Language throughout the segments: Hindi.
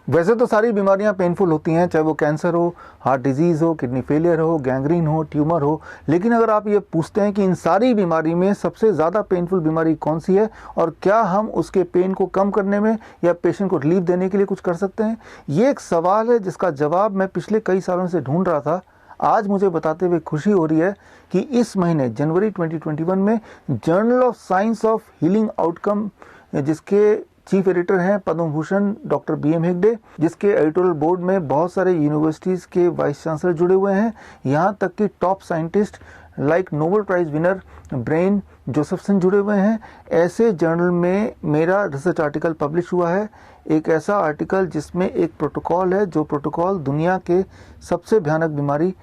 वैसे तो सारी बीमारियां पेनफुल होती हैं, चाहे वो कैंसर हो, हार्ट डिजीज़ हो, किडनी फेलियर हो, गैंग्रीन हो, ट्यूमर हो। लेकिन अगर आप ये पूछते हैं कि इन सारी बीमारी में सबसे ज़्यादा पेनफुल बीमारी कौन सी है और क्या हम उसके पेन को कम करने में या पेशेंट को रिलीफ देने के लिए कुछ कर सकते हैं, ये एक सवाल है जिसका जवाब मैं पिछले कई सालों से ढूंढ रहा था। आज मुझे बताते हुए खुशी हो रही है कि इस महीने जनवरी 2021 में journal of science of healing outcome, जिसके चीफ एडिटर हैं पद्म भूषण डॉक्टर BM हेगड़े, जिसके एडिटोरियल बोर्ड में बहुत सारे यूनिवर्सिटीज़ के वाइस चांसलर जुड़े हुए हैं, यहाँ तक कि top scientist like Nobel prize winner Brian Josephson जुड़े हुए हैं। ऐसे जर्नल में मेरा रिसर्च आर्टिकल पब्लिश हुआ है, एक ऐसा आर्टिकल जिसमें एक प्रोटोकॉल है, जो प्रोटोकॉल दुनिया के सबसे भयानक बीमारी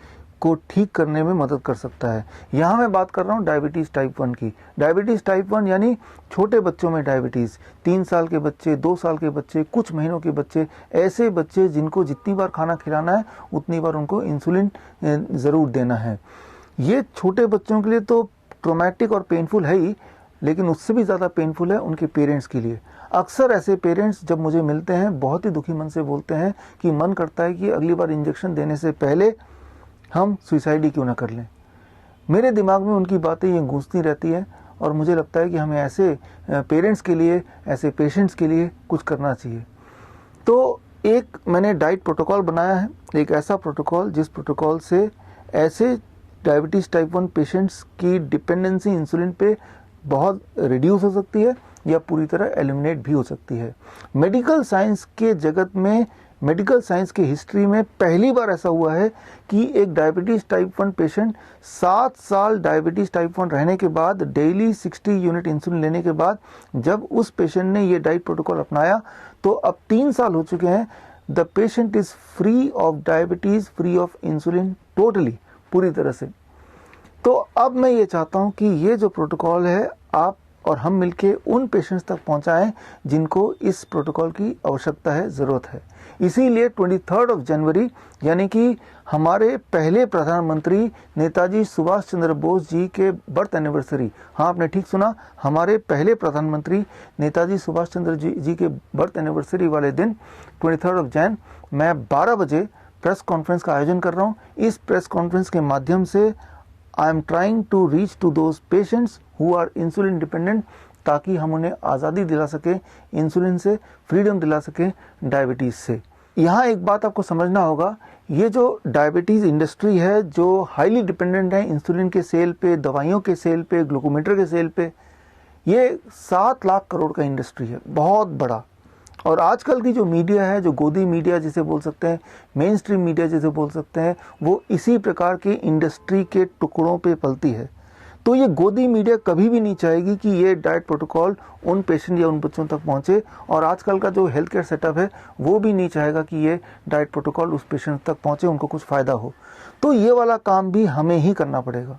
को ठीक करने में मदद कर सकता है। यहाँ मैं बात कर रहा हूँ डायबिटीज़ टाइप 1 की। डायबिटीज़ टाइप 1 यानी छोटे बच्चों में डायबिटीज़, 3 साल के बच्चे, 2 साल के बच्चे, कुछ महीनों के बच्चे, ऐसे बच्चे जिनको जितनी बार खाना खिलाना है उतनी बार उनको इंसुलिन ज़रूर देना है। ये छोटे बच्चों के लिए तो ट्रॉमेटिक और पेनफुल है ही, लेकिन उससे भी ज़्यादा पेनफुल है उनके पेरेंट्स के लिए। अक्सर ऐसे पेरेंट्स जब मुझे मिलते हैं बहुत ही दुखी मन से बोलते हैं कि मन करता है कि अगली बार इंजेक्शन देने से पहले हम सुसाइड ही क्यों ना कर लें। मेरे दिमाग में उनकी बातें ये गूंजती रहती है और मुझे लगता है कि हमें ऐसे पेरेंट्स के लिए, ऐसे पेशेंट्स के लिए कुछ करना चाहिए। तो एक मैंने डाइट प्रोटोकॉल बनाया है, एक ऐसा प्रोटोकॉल जिस प्रोटोकॉल से ऐसे डायबिटीज़ टाइप 1 पेशेंट्स की डिपेंडेंसी इंसुलिन पे बहुत रिड्यूस हो सकती है या पूरी तरह एलिमिनेट भी हो सकती है। मेडिकल साइंस के जगत में, मेडिकल साइंस की हिस्ट्री में पहली बार ऐसा हुआ है कि एक डायबिटीज़ टाइप 1 पेशेंट 7 साल डायबिटीज़ टाइप 1 रहने के बाद, डेली 60 यूनिट इंसुलिन लेने के बाद, जब उस पेशेंट ने ये डाइट प्रोटोकॉल अपनाया तो अब 3 साल हो चुके हैं, the patient is free of diabetes, free of insulin totally, पूरी तरह से। तो अब मैं ये चाहता हूँ कि ये जो प्रोटोकॉल है आप और हम मिलके उन पेशेंट्स तक पहुँचाएं जिनको इस प्रोटोकॉल की आवश्यकता है, ज़रूरत है। इसीलिए 23 जनवरी यानी कि हमारे पहले प्रधानमंत्री नेताजी सुभाष चंद्र बोस जी के बर्थ एनिवर्सरी, हाँ आपने ठीक सुना, हमारे पहले प्रधानमंत्री नेताजी सुभाष चंद्र जी के बर्थ एनिवर्सरी वाले दिन 23 जैन मैं 12 बजे प्रेस कॉन्फ्रेंस का आयोजन कर रहा हूँ। इस प्रेस कॉन्फ्रेंस के माध्यम से I am trying to reach to those patients who are insulin dependent, ताकि हम उन्हें आज़ादी दिला सके इंसुलिन से, फ्रीडम दिला सके डायबिटीज़ से। यहाँ एक बात आपको समझना होगा, ये जो डायबिटीज़ इंडस्ट्री है जो हाईली डिपेंडेंट है इंसुलिन के सेल पे, दवाइयों के सेल पे, ग्लूकोमीटर के सेल पे, ये 7 लाख करोड़ का इंडस्ट्री है, बहुत बड़ा। और आजकल की जो मीडिया है, जो गोदी मीडिया जिसे बोल सकते हैं, मेन स्ट्रीम मीडिया जिसे बोल सकते हैं, वो इसी प्रकार के इंडस्ट्री के टुकड़ों पे पलती है। तो ये गोदी मीडिया कभी भी नहीं चाहेगी कि ये डाइट प्रोटोकॉल उन पेशेंट या उन बच्चों तक पहुंचे, और आजकल का जो हेल्थ केयर सेटअप है वो भी नहीं चाहेगा कि ये डाइट प्रोटोकॉल उस पेशेंट तक पहुंचे, उनको कुछ फ़ायदा हो। तो ये वाला काम भी हमें ही करना पड़ेगा।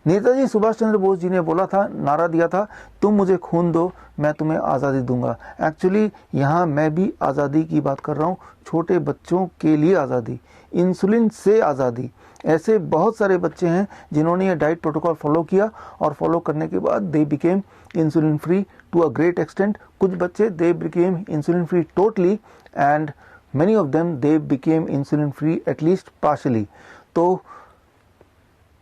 नेताजी सुभाष चंद्र बोस जी ने बोला था, नारा दिया था, तुम मुझे खून दो मैं तुम्हें आज़ादी दूंगा। एक्चुअली यहाँ मैं भी आज़ादी की बात कर रहा हूँ, छोटे बच्चों के लिए आज़ादी, इंसुलिन से आज़ादी। ऐसे बहुत सारे बच्चे हैं जिन्होंने ये डाइट प्रोटोकॉल फॉलो किया और फॉलो करने के बाद they became insulin free to a great extent. कुछ बच्चे they became insulin free totally and many of them they became insulin free at least partially. तो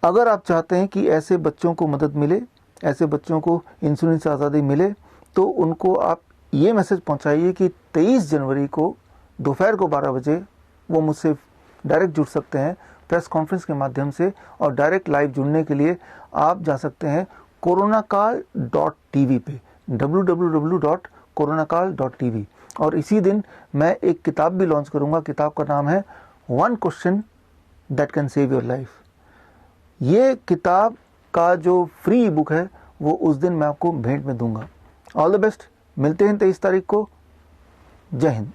अगर आप चाहते हैं कि ऐसे बच्चों को मदद मिले, ऐसे बच्चों को इंसुलिन से आज़ादी मिले, तो उनको आप ये मैसेज पहुंचाइए कि 23 जनवरी को दोपहर को 12 बजे वो मुझसे डायरेक्ट जुड़ सकते हैं प्रेस कॉन्फ्रेंस के माध्यम से। और डायरेक्ट लाइव जुड़ने के लिए आप जा सकते हैं coronakaal.tv पे, www.coronakaal.tv। और इसी दिन मैं एक किताब भी लॉन्च करूंगा। किताब का नाम है 1 question that can save your life. ये किताब का जो फ्री बुक है वो उस दिन मैं आपको भेंट में दूंगा। ऑल द बेस्ट, मिलते हैं 23 तारीख को। जय हिंद।